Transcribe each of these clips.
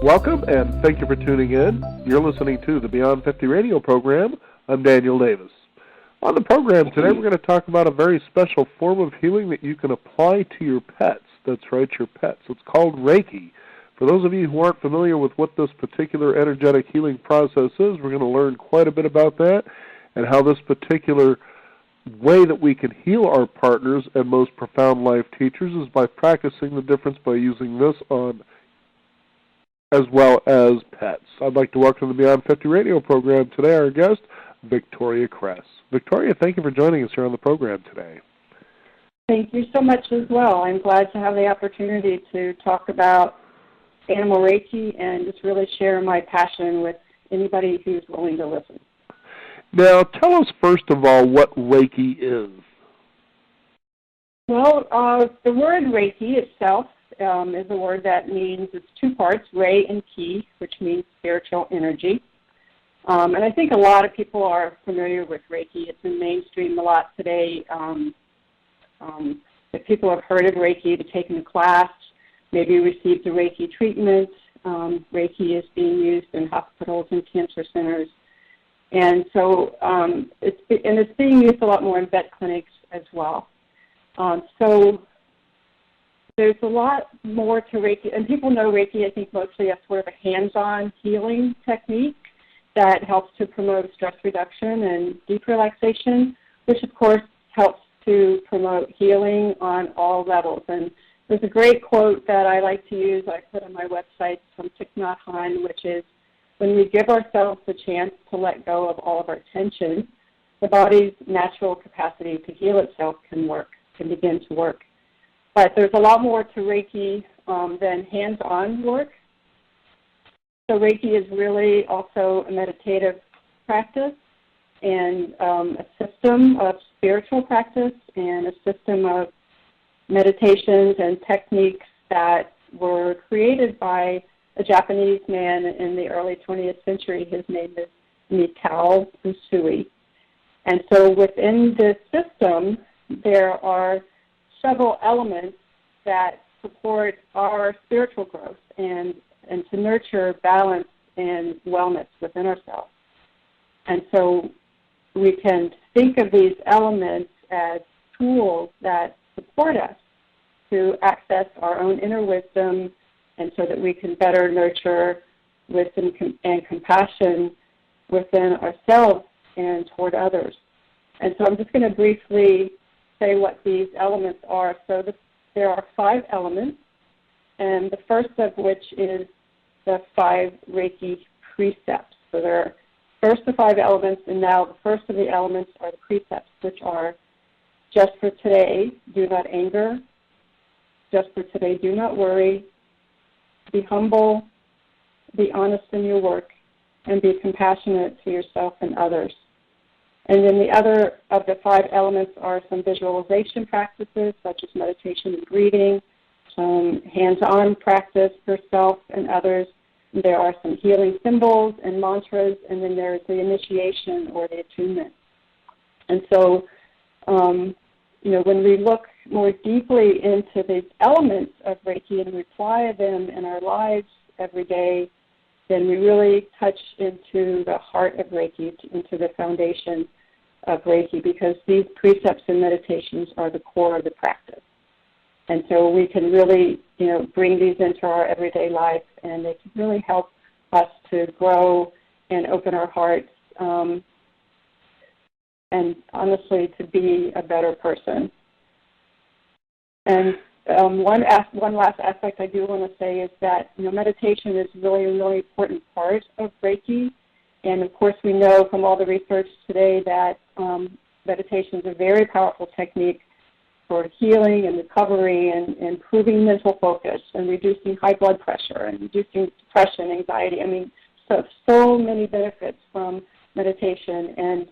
Welcome, and thank you for tuning in. You're listening to the Beyond 50 radio program. I'm Daniel Davis. On the program today, we're going to talk about a very special form of healing that you can apply to your pets. That's right, your pets. It's called Reiki. For those of you who aren't familiar with what this particular energetic healing process is, we're going to learn quite a bit about that and how this particular way that we can heal our partners and most profound life teachers is by practicing the difference by using this on as well as pets. I'd like to welcome to the Beyond 50 radio program today our guest, Victoria Kress. Victoria, thank you for joining us here on the program today. Thank you so much as well. I'm glad to have the opportunity to talk about animal Reiki and just really share my passion with anybody who's willing to listen. Now, tell us first of all what Reiki is. Well, the word Reiki itself is a word that means, it's two parts, Rei and Ki, which means spiritual energy. And I think a lot of people are familiar with Reiki. It's in mainstream a lot today. If people have heard of Reiki, they've taken a class, maybe received a Reiki treatment. Reiki is being used in hospitals and cancer centers. And so it's being used a lot more in vet clinics as well. So there's a lot more to Reiki, and people know Reiki, I think, mostly as sort of a hands-on healing technique that helps to promote stress reduction and deep relaxation, which, of course, helps to promote healing on all levels. And there's a great quote that I like to use, I put on my website, from Thich Nhat Hanh, which is, when we give ourselves the chance to let go of all of our tension, the body's natural capacity to heal itself can begin to work. But there's a lot more to Reiki than hands-on work. So Reiki is really also a meditative practice and a system of spiritual practice and a system of meditations and techniques that were created by a Japanese man in the early 20th century. His name is Mikao Usui. And so within this system, there are several elements that support our spiritual growth and to nurture balance and wellness within ourselves. And so we can think of these elements as tools that support us to access our own inner wisdom, and so that we can better nurture wisdom and compassion within ourselves and toward others. And so I'm just going to briefly say what these elements are. So there are 5 elements, and the first of which is the 5 Reiki precepts. So there are first the 5 elements, and now the first of the elements are the precepts, which are: just for today, do not anger; just for today, do not worry; be humble; be honest in your work; and be compassionate to yourself and others. And then the other of the 5 elements are some visualization practices, such as meditation and breathing, some hands-on practice for self and others. There are some healing symbols and mantras, and then there's the initiation or the attunement. And so, when we look more deeply into the elements of Reiki and we apply them in our lives every day, then we really touch into the heart of Reiki, into the foundation of Reiki, because these precepts and meditations are the core of the practice. And so we can really, bring these into our everyday life, and they can really help us to grow and open our hearts and honestly to be a better person. And one last aspect I do want to say is that meditation is really a really important part of Reiki. And of course we know from all the research today that meditation is a very powerful technique for healing and recovery and improving mental focus and reducing high blood pressure and reducing depression, anxiety. I mean, so many benefits from meditation. And,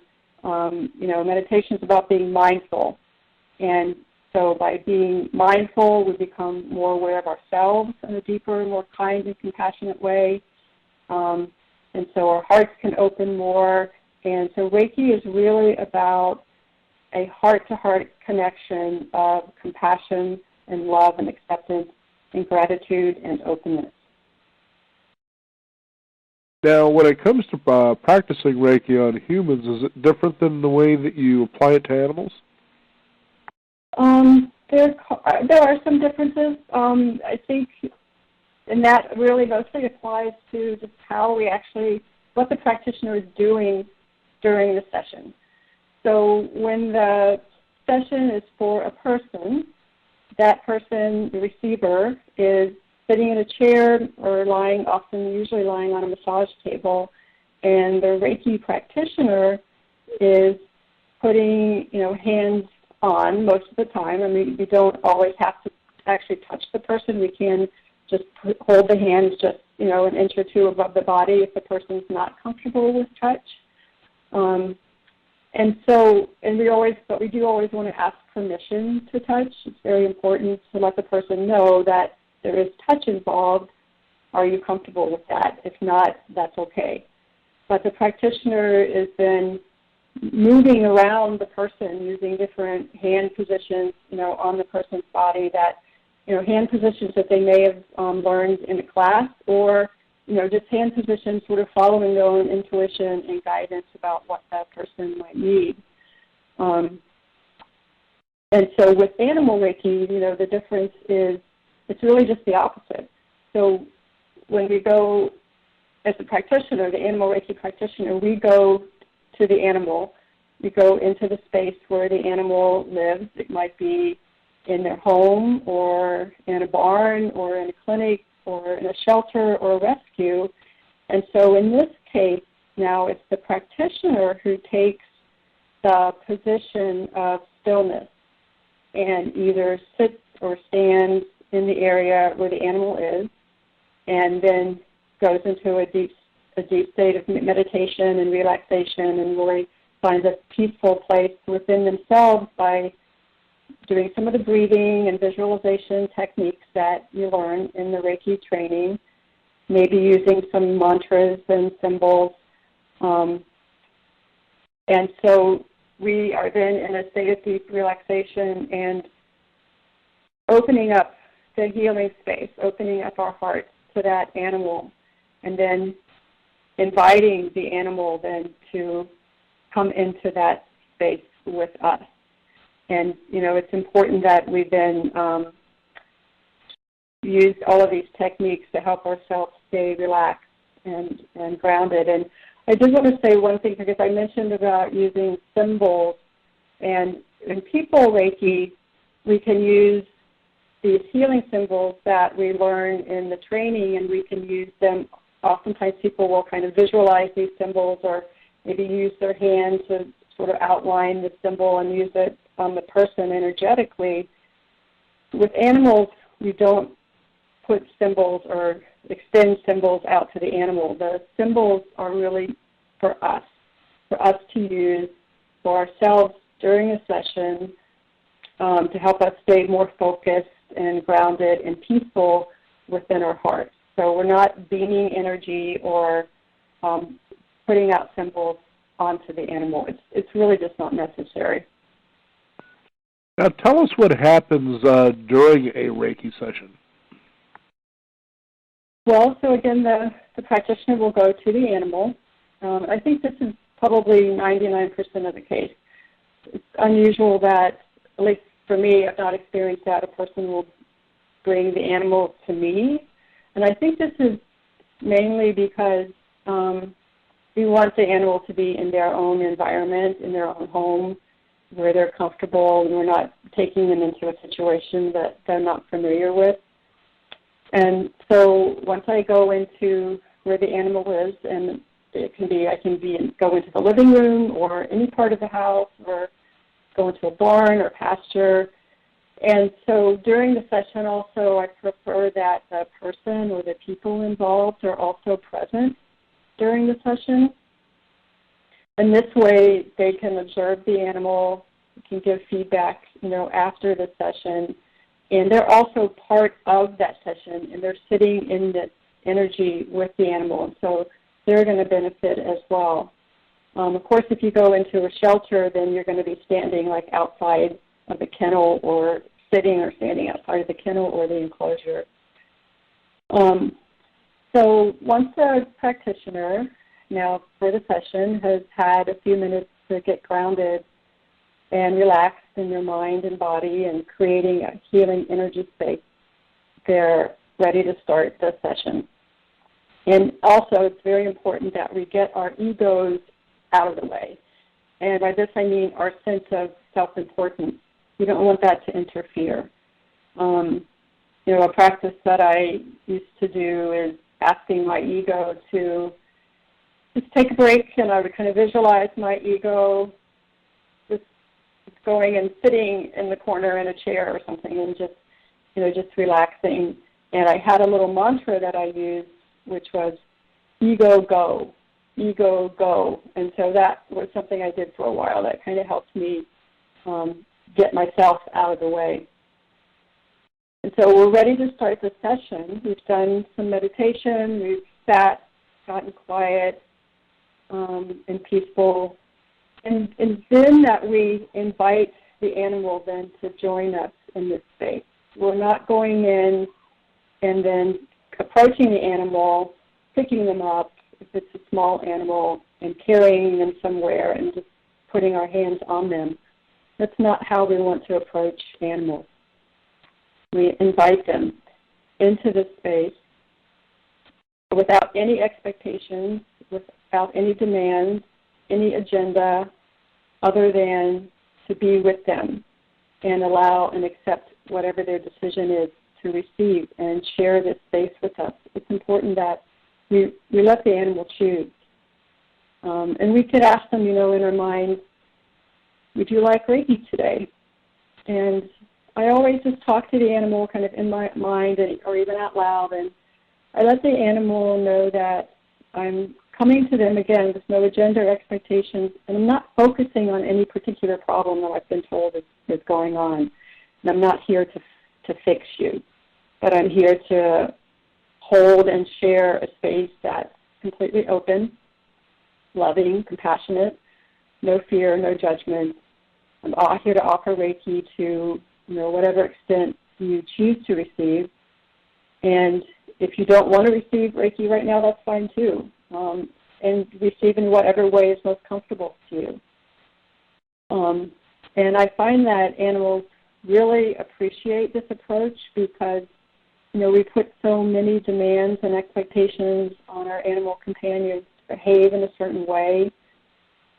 meditation is about being mindful. And so by being mindful, we become more aware of ourselves in a deeper, more kind and compassionate way. And so our hearts can open more. And so Reiki is really about a heart-to-heart connection of compassion and love and acceptance and gratitude and openness. Now, when it comes to practicing Reiki on humans, is it different than the way that you apply it to animals? There are some differences. I think, and that really mostly applies to just how we actually, what the practitioner is doing during the session. So when the session is for a person, that person, the receiver, is sitting in a chair or lying, usually lying on a massage table, and the Reiki practitioner is putting, hands on most of the time. I mean, we don't always have to actually touch the person. We can just hold the hands just, an inch or two above the body if the person's not comfortable with touch. But we do always want to ask permission to touch. It's very important to let the person know that there is touch involved. Are you comfortable with that? If not, that's okay. But the practitioner is then moving around the person using different hand positions, on the person's body that, hand positions that they may have learned in a class, or, just hand positions sort of following their own intuition and guidance about what that person might need. And so with animal Reiki, the difference is it's really just the opposite. So when we go as a practitioner, the animal Reiki practitioner, we go to the animal. We go into the space where the animal lives. It might be in their home or in a barn or in a clinic or in a shelter or a rescue. And so in this case, now it's the practitioner who takes the position of stillness and either sits or stands in the area where the animal is, and then goes into a deep state of meditation and relaxation, and really finds a peaceful place within themselves by doing some of the breathing and visualization techniques that you learn in the Reiki training, maybe using some mantras and symbols. And so we are then in a state of deep relaxation and opening up the healing space, opening up our hearts to that animal, and then inviting the animal then to come into that space with us. And, it's important that we then use all of these techniques to help ourselves stay relaxed and grounded. And I did want to say one thing, because I mentioned about using symbols. And in people Reiki, we can use these healing symbols that we learn in the training, and we can use them. Oftentimes people will kind of visualize these symbols, or maybe use their hand to sort of outline the symbol and use it on the person energetically. With animals, we don't put symbols or extend symbols out to the animal. The symbols are really for us to use for ourselves during a session to help us stay more focused and grounded and peaceful within our hearts. So we're not beaming energy or putting out symbols onto the animal. It's really just not necessary. Now tell us what happens during a Reiki session. Well, so again, the practitioner will go to the animal. I think this is probably 99% of the case. It's unusual that, at least for me, I've not experienced that a person will bring the animal to me. And I think this is mainly because we want the animal to be in their own environment, in their own home, where they're comfortable, and we're not taking them into a situation that they're not familiar with. And so once I go into where the animal is, and it can be, go into the living room or any part of the house, or go into a barn or pasture. And so during the session also, I prefer that the person or the people involved are also present during the session. And this way they can observe the animal, can give feedback, after the session. And they're also part of that session, and they're sitting in the energy with the animal. And so they're going to benefit as well. Of course, if you go into a shelter, then you're going to be standing like outside of the kennel, or sitting or standing outside of the kennel or the enclosure. So once a practitioner, now for the session, has had a few minutes to get grounded and relaxed in their mind and body and creating a healing energy space, they're ready to start the session. And also, it's very important that we get our egos out of the way. And by this I mean our sense of self-importance. We don't want that to interfere. A practice that I used to do is asking my ego to just take a break, and I would kind of visualize my ego just going and sitting in the corner in a chair or something and just relaxing. And I had a little mantra that I used, which was ego go, ego go. And so that was something I did for a while. That kind of helped me get myself out of the way. And so we're ready to start the session. We've done some meditation. We've sat, gotten quiet and peaceful. And then that we invite the animal then to join us in this space. We're not going in and then approaching the animal, picking them up, if it's a small animal, and carrying them somewhere and just putting our hands on them. That's not how we want to approach animals. We invite them into the space without any expectations, without any demands, any agenda, other than to be with them and allow and accept whatever their decision is to receive and share this space with us. It's important that we let the animal choose. And we could ask them, in our mind, would you like Reiki today? And I always just talk to the animal kind of in my mind or even out loud, and I let the animal know that I'm coming to them, again, with no agenda or expectations, and I'm not focusing on any particular problem that I've been told is going on. And I'm not here to fix you, but I'm here to hold and share a space that's completely open, loving, compassionate, no fear, no judgment. I'm here to offer Reiki to whatever extent you choose to receive. And if you don't want to receive Reiki right now, that's fine too. And receive in whatever way is most comfortable to you. And I find that animals really appreciate this approach because, we put so many demands and expectations on our animal companions to behave in a certain way,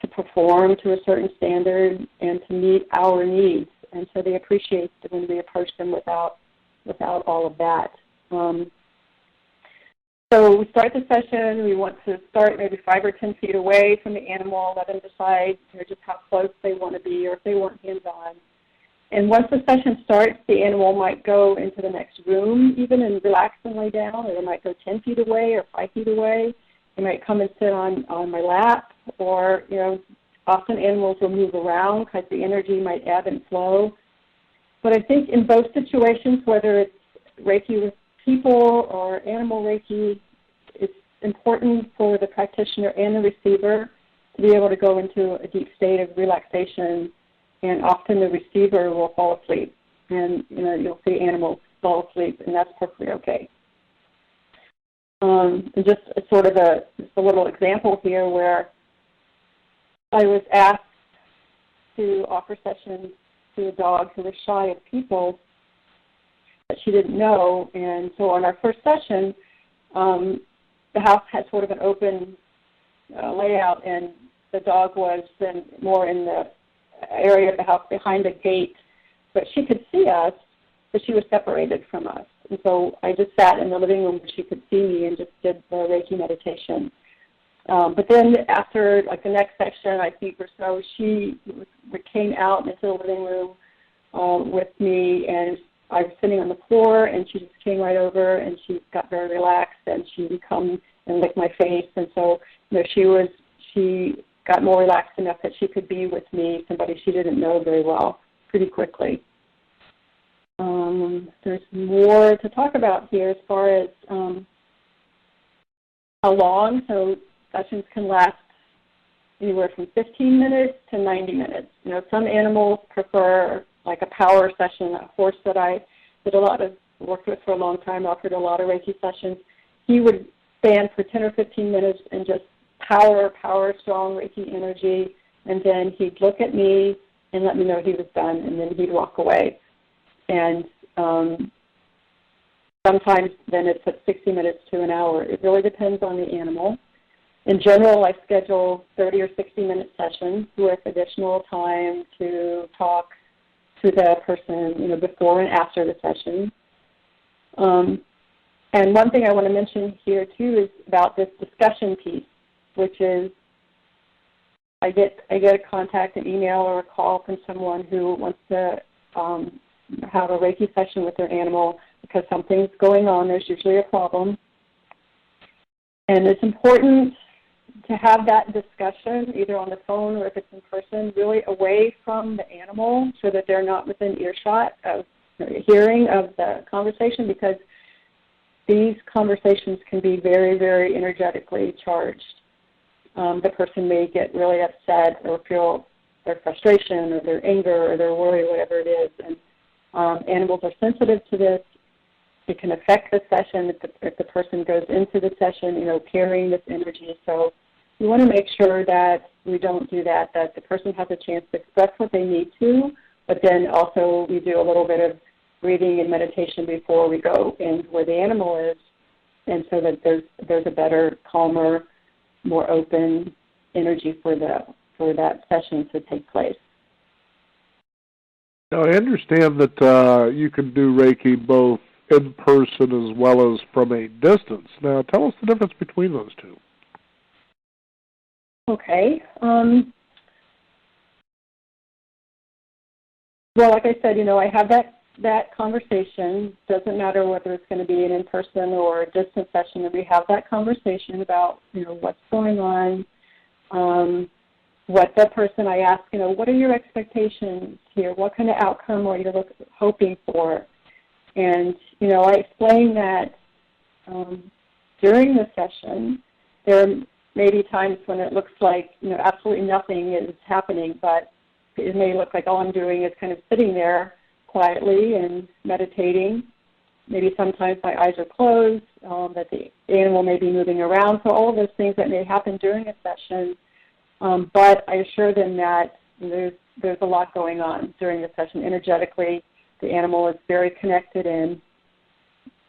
to perform to a certain standard, and to meet our needs. And so they appreciate it when we approach them without all of that. So we start the session. We want to start maybe 5 or 10 feet away from the animal, let them decide just how close they want to be or if they want hands-on. And once the session starts, the animal might go into the next room even and relax and lay down, or they might go 10 feet away or 5 feet away. They might come and sit on my lap, or, often animals will move around because the energy might ebb and flow. But I think in both situations, whether it's Reiki with people or animal Reiki, it's important for the practitioner and the receiver to be able to go into a deep state of relaxation, and often the receiver will fall asleep. And, you'll see animals fall asleep, and that's perfectly okay. And just a little example here where I was asked to offer sessions to a dog who was shy of people that she didn't know. And so on our first session, the house had sort of an open layout, and the dog was then more in the area of the house behind the gate. But she could see us, but she was separated from us. And so I just sat in the living room where she could see me and just did the Reiki meditation. But then after, the next section, I think or so, she came out into the living room with me, and I was sitting on the floor, and she just came right over, and she got very relaxed, and she would come and lick my face. And so, she got more relaxed enough that she could be with me, somebody she didn't know very well, pretty quickly. There's more to talk about here as far as how long. So sessions can last anywhere from 15 minutes to 90 minutes. Some animals prefer a power session. A horse that I did worked with for a long time, offered a lot of Reiki sessions. He would stand for 10 or 15 minutes and just power strong Reiki energy, and then he'd look at me and let me know he was done, and then he'd walk away. And sometimes then it's at 60 minutes to an hour. It really depends on the animal. In general, I schedule 30 or 60-minute sessions with additional time to talk to the person, before and after the session. And one thing I want to mention here, too, is about this discussion piece, which is I get a contact, an email, or a call from someone who wants to have a Reiki session with their animal because something's going on. There's usually a problem. And it's important to have that discussion, either on the phone or if it's in person, really away from the animal so that they're not within earshot of hearing of the conversation, because these conversations can be very, very energetically charged. The person may get really upset or feel their frustration or their anger or their worry, whatever it is. And animals are sensitive to this. It can affect the session if the person goes into the session, carrying this energy. So we want to make sure that we don't do that the person has a chance to express what they need to, but then also we do a little bit of breathing and meditation before we go in where the animal is, and so that there's a better, calmer, more open energy for that session to take place. Now, I understand that you can do Reiki both in person as well as from a distance. Now, tell us the difference between those two. Okay. Well, like I said, I have that conversation. Doesn't matter whether it's going to be an in-person or a distance session, and we have that conversation about, what's going on, what the person, I ask, what are your expectations here? What kind of outcome are you hoping for? And, I explain that during the session, there may be times when it looks like, absolutely nothing is happening, but it may look like all I'm doing is kind of sitting there quietly and meditating. Maybe sometimes my eyes are closed, that the animal may be moving around. So all of those things that may happen during a session, but I assure them that there's a lot going on during the session. Energetically, the animal is very connected in.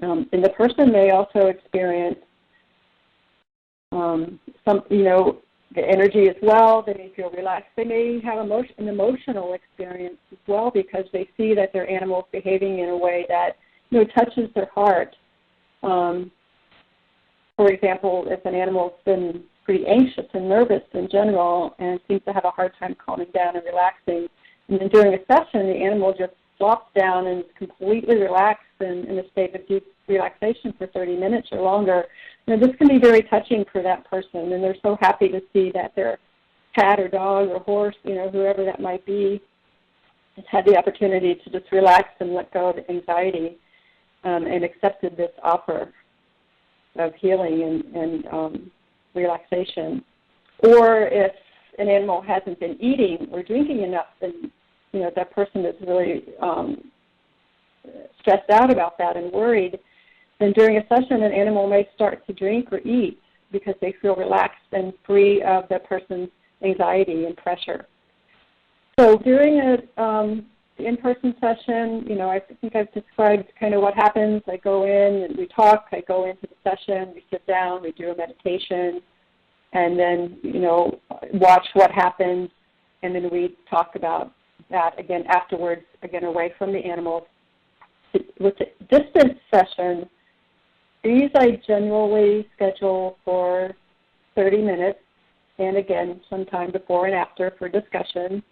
And the person may also experience the energy as well. They may feel relaxed. They may have an emotional experience as well because they see that their animal is behaving in a way that touches their heart. For example, if an animal's been pretty anxious and nervous in general and seems to have a hard time calming down and relaxing, and then during a session, the animal just flops down and is completely relaxed and in a state of deep relaxation for 30 minutes or longer. This can be very touching for that person, and they're so happy to see that their cat or dog or horse, whoever that might be, has had the opportunity to just relax and let go of anxiety and accepted this offer of healing and relaxation. Or if an animal hasn't been eating or drinking enough, then that person is really stressed out about that and worried. Then during a session, an animal may start to drink or eat because they feel relaxed and free of the person's anxiety and pressure. So during the in-person session, I think I've described kind of what happens. I go in and we talk. I go into the session. We sit down. We do a meditation. And then, watch what happens. And then we talk about that again afterwards, again away from the animals. With the distance session, these I generally schedule for 30 minutes, and again, sometime before and after for discussion.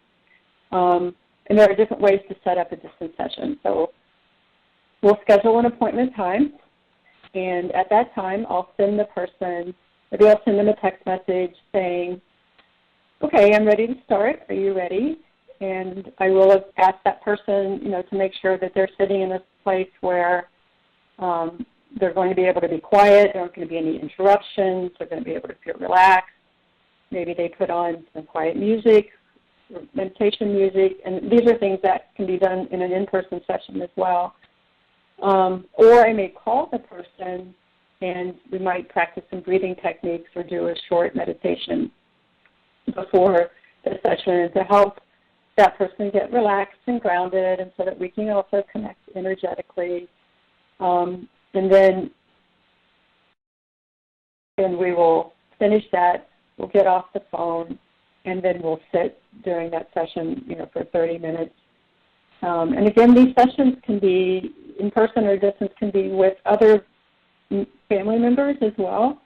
And there are different ways to set up a distance session. So we'll schedule an appointment time, and at that time, I'll send the person, maybe I'll send them a text message saying, okay, I'm ready to start. Are you ready? And I will ask that person, to make sure that they're sitting in a place where they're going to be able to be quiet. There aren't going to be any interruptions. They're going to be able to feel relaxed. Maybe they put on some quiet music, or meditation music, and these are things that can be done in an in-person session as well. Or I may call the person and we might practice some breathing techniques or do a short meditation before the session to help that person get relaxed and grounded, and so that we can also connect energetically. And then we will finish that. We'll get off the phone, and then we'll sit during that session, for 30 minutes. And again, these sessions can be in person or distance, can be with other family members as well.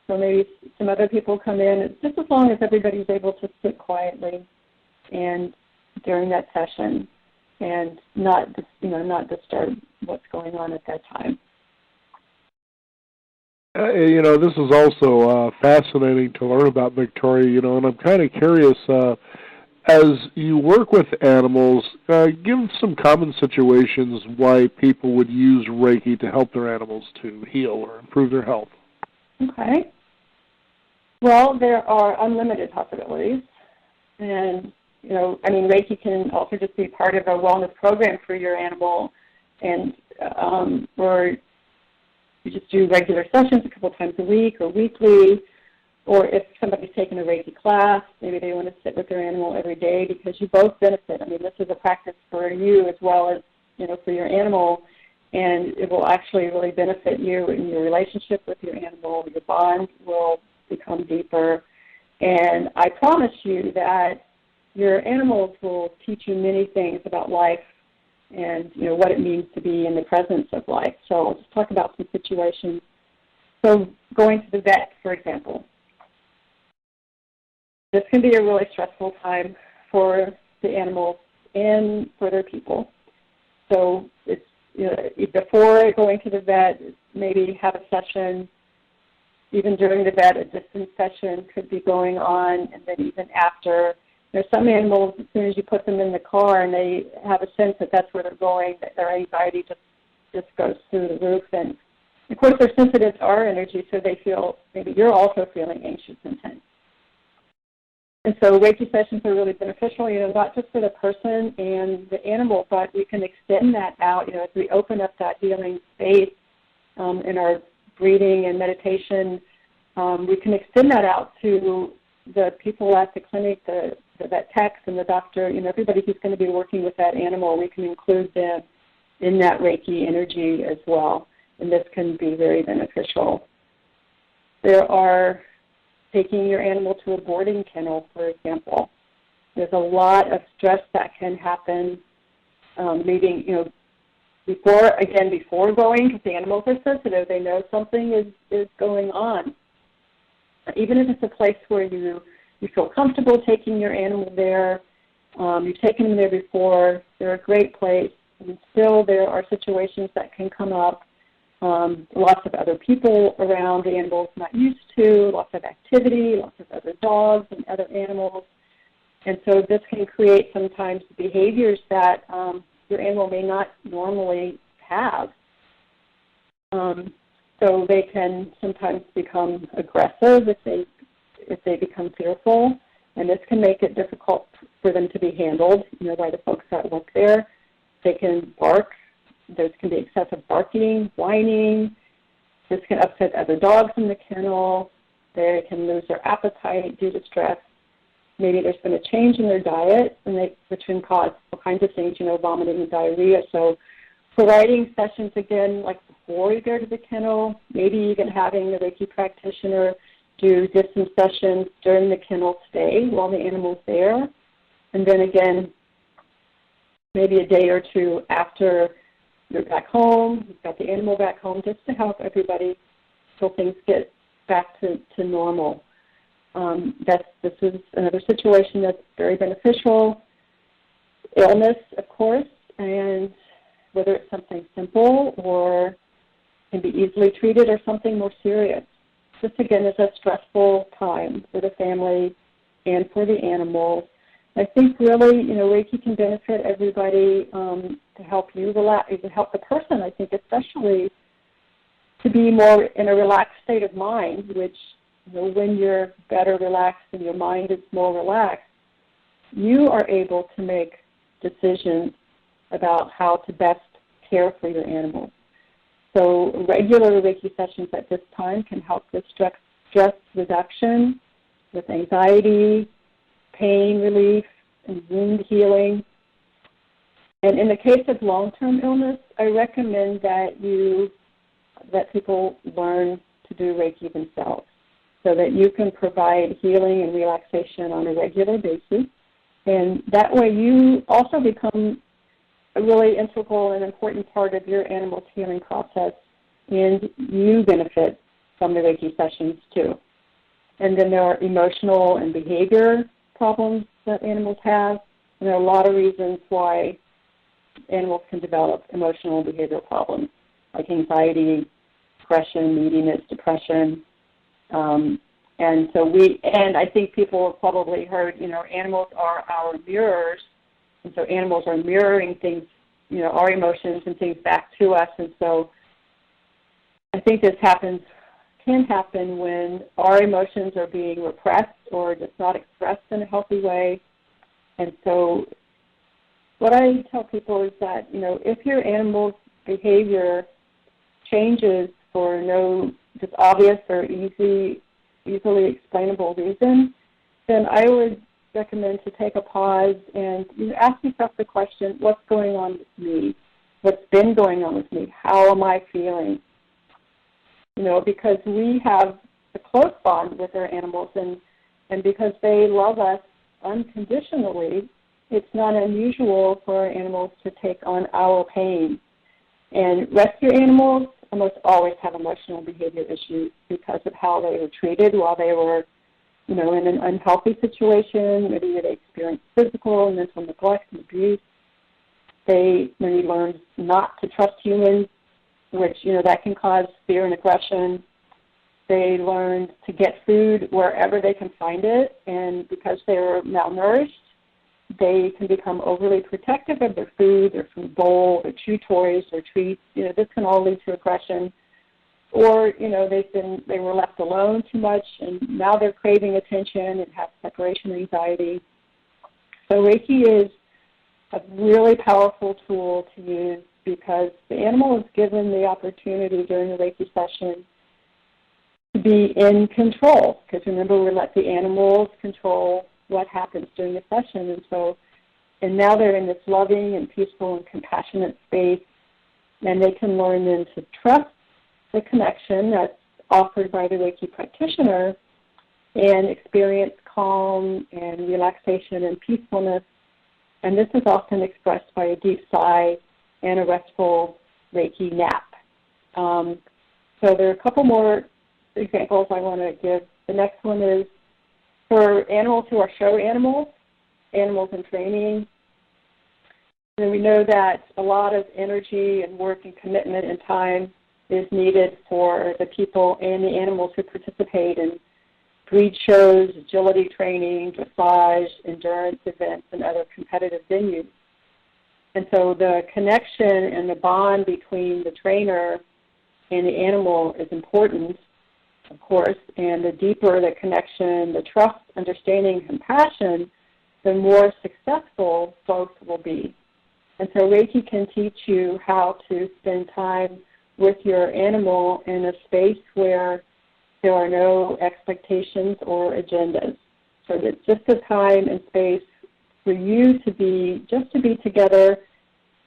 So maybe some other people come in, just as long as everybody's able to sit quietly and during that session and not disturb what's going on at that time. This is also fascinating to learn about, Victoria, and I'm kind of curious, as you work with animals, give some common situations why people would use Reiki to help their animals to heal or improve their health. Okay. Well, there are unlimited possibilities, and Reiki can also just be part of a wellness program for your animal, and or you just do regular sessions a couple times a week or weekly, or if somebody's taking a Reiki class, maybe they want to sit with their animal every day because you both benefit. This is a practice for you as well as, for your animal, and it will actually really benefit you in your relationship with your animal. Your bond will become deeper, and I promise you that your animals will teach you many things about life and what it means to be in the presence of life. So I'll just talk about some situations. So going to the vet, for example. This can be a really stressful time for the animals and for their people. So it's before going to the vet, maybe have a session. Even during the vet, a distance session could be going on, and then even after. There's some animals, as soon as you put them in the car and they have a sense that that's where they're going, that their anxiety just goes through the roof. And, of course, they're sensitive to our energy, so they feel maybe you're also feeling anxious and tense. And so Reiki sessions are really beneficial, not just for the person and the animal, but we can extend that out, as we open up that healing space in our breathing and meditation. We can extend that out to the people at the clinic, the vet techs and the doctor, everybody who's going to be working with that animal. We can include them in that Reiki energy as well, and this can be very beneficial. There are taking your animal to a boarding kennel, for example. There's a lot of stress that can happen leading, before going, because the animals are sensitive. They know something is going on. Even if it's a place where you feel comfortable taking your animal there, you've taken them there before, they're a great place, and still there are situations that can come up. Lots of other people around, the animal's not used to, lots of activity, lots of other dogs and other animals. And so this can create sometimes behaviors that your animal may not normally have. So they can sometimes become aggressive if they become fearful, and this can make it difficult for them to be handled, by the folks that work there. They can bark. There can be excessive barking, whining. This can upset other dogs in the kennel. They can lose their appetite due to stress. Maybe there's been a change in their diet, which can cause all kinds of things, vomiting and diarrhea. So providing sessions, again, like before you go to the kennel, maybe even having the Reiki practitioner do distance sessions during the kennel stay while the animal's there. And then again, maybe a day or two after you're back home, you've got the animal back home, just to help everybody till things get back to normal. This is another situation that's very beneficial. Illness, of course, and whether it's something simple or can be easily treated or something more serious. This, again, is a stressful time for the family and for the animals. I think really, Reiki can benefit everybody to help you relax, to help the person, I think, especially to be more in a relaxed state of mind, which, when you're better relaxed and your mind is more relaxed, you are able to make decisions about how to best care for your animals. So regular Reiki sessions at this time can help with stress reduction, with anxiety, pain relief, and wound healing. And in the case of long-term illness, I recommend that people learn to do Reiki themselves so that you can provide healing and relaxation on a regular basis. And that way you also become a really integral and important part of your animal's healing process, and you benefit from the Reiki sessions too. And then there are emotional and behavior problems that animals have, and there are a lot of reasons why animals can develop emotional and behavioral problems, like anxiety, aggression, neediness, depression. And I think people have probably heard, animals are our mirrors, and so animals are mirroring things, our emotions and things back to us. And so I think this can happen when our emotions are being repressed or just not expressed in a healthy way. And so what I tell people is that, if your animal's behavior changes for no just obvious or easily explainable reason, then I would recommend to take a pause and ask yourself the question, what's going on with me? What's been going on with me? How am I feeling? Because we have a close bond with our animals, and because they love us unconditionally, it's not unusual for our animals to take on our pain. And rescue animals almost always have emotional behavior issues because of how they were treated while they were, in an unhealthy situation. Maybe they experienced physical and mental neglect and abuse. They maybe learned not to trust humans, which, that can cause fear and aggression. They learned to get food wherever they can find it, and because they were malnourished, they can become overly protective of their food, their food bowl, their chew toys, their treats. This can all lead to aggression. Or, they were left alone too much, and now they're craving attention and have separation anxiety. So Reiki is a really powerful tool to use because the animal is given the opportunity during the Reiki session to be in control. Because remember, we let the animals control what happens during the session. And now they're in this loving and peaceful and compassionate space, and they can learn then to trust the connection that's offered by the Reiki practitioner and experience calm and relaxation and peacefulness. And this is often expressed by a deep sigh and a restful Reiki nap. So there are a couple more examples I want to give. The next one is for animals who are show animals in training. And we know that a lot of energy and work and commitment and time is needed for the people and the animals who participate in breed shows, agility training, dressage, endurance events, and other competitive venues. And so the connection and the bond between the trainer and the animal is important, of course, and the deeper the connection, the trust, understanding, compassion, the more successful both will be. And so Reiki can teach you how to spend time with your animal in a space where there are no expectations or agendas. So it's just a time and space for you to be together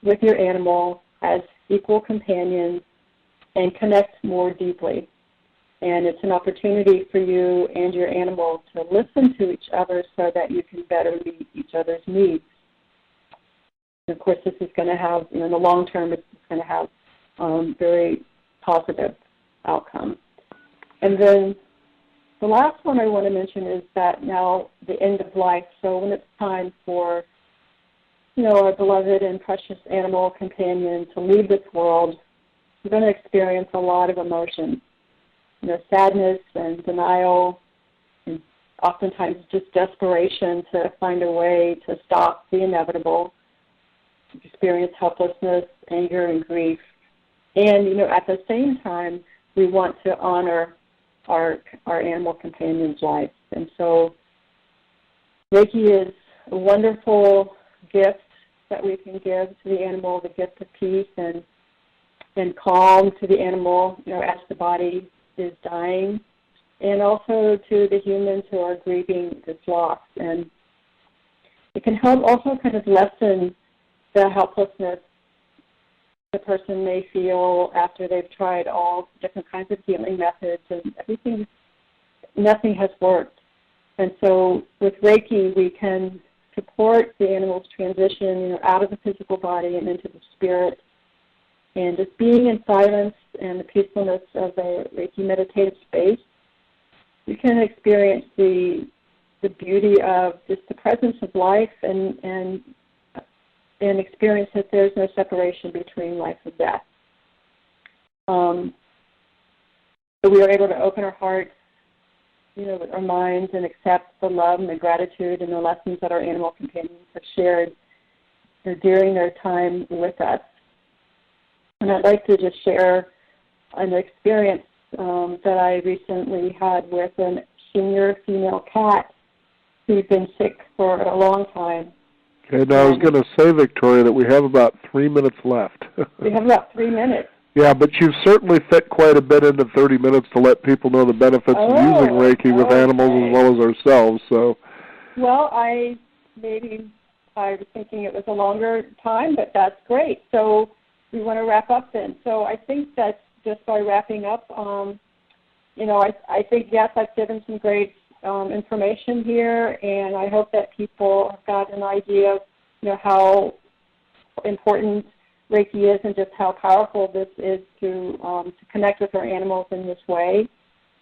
with your animal as equal companions and connect more deeply. And it's an opportunity for you and your animal to listen to each other so that you can better meet each other's needs. And of course, this is going to have, in the long term, it's going to have very positive outcomes. And then the last one I want to mention is that now the end of life. So when it's time for, our beloved and precious animal companion to leave this world, we're going to experience a lot of emotions. Sadness and denial, and oftentimes just desperation to find a way to stop the inevitable, experience helplessness, anger, and grief. And, at the same time, we want to honor our animal companion's life. And so Reiki is a wonderful gift that we can give to the animal, the gift of peace. And and calm to the animal, as the body is dying, and also to the humans who are grieving this loss. And it can help also kind of lessen the helplessness the person may feel after they've tried all different kinds of healing methods and nothing has worked. And so with Reiki, we can support the animal's transition, out of the physical body and into the spirit. And just being in silence and the peacefulness of a Reiki meditative space, you can experience the beauty of just the presence of life and experience that there's no separation between life and death. So we are able to open our hearts, with our minds and accept the love and the gratitude and the lessons that our animal companions have shared during their time with us. And I'd like to just share an experience that I recently had with a senior female cat who'd been sick for a long time. Okay, now I was going to say, Victoria, that we have about 3 minutes left. We have about 3 minutes. Yeah, but you've certainly fit quite a bit into 30 minutes to let people know the benefits of using Reiki with animals as well as ourselves. So, well, I was thinking it was a longer time, but that's great. So we want to wrap up then. So I think that just by wrapping up, I think, yes, I've given some great information here, and I hope that people have got an idea of, how important Reiki is and just how powerful this is to connect with our animals in this way,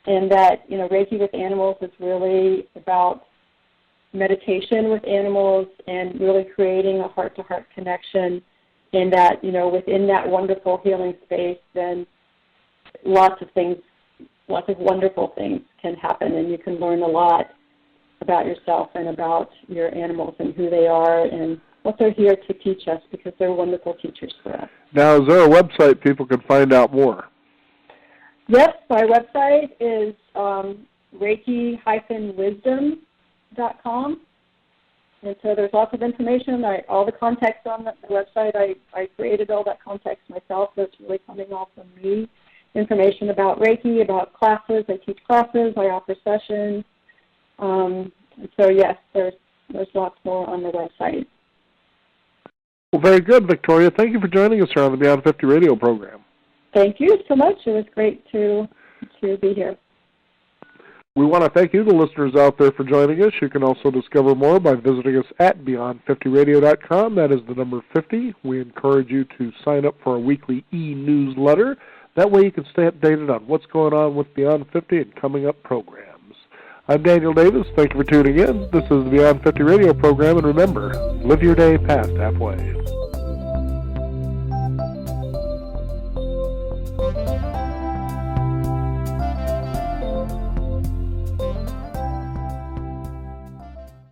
and that, Reiki with animals is really about meditation with animals and really creating a heart-to-heart connection, and that, within that wonderful healing space, then lots of wonderful things can happen, and you can learn a lot about yourself and about your animals and who they are and what they're here to teach us, because they're wonderful teachers for us. Now, is there a website people can find out more? Yes, my website is reiki-wisdom.com. And so there's lots of information. All the context on the website, I created all that context myself, so it's really coming all from me. Information about Reiki, about classes. I teach classes. I offer sessions. So, yes, there's lots more on the website. Well, very good, Victoria. Thank you for joining us here on the Beyond 50 radio program. Thank you so much. It was great to be here. We want to thank you, the listeners out there, for joining us. You can also discover more by visiting us at beyond50radio.com. That is the number 50. We encourage you to sign up for a weekly e-newsletter. That way you can stay updated on what's going on with Beyond 50 and coming up programs. I'm Daniel Davis. Thank you for tuning in. This is the Beyond 50 radio program, and remember, live your day past halfway.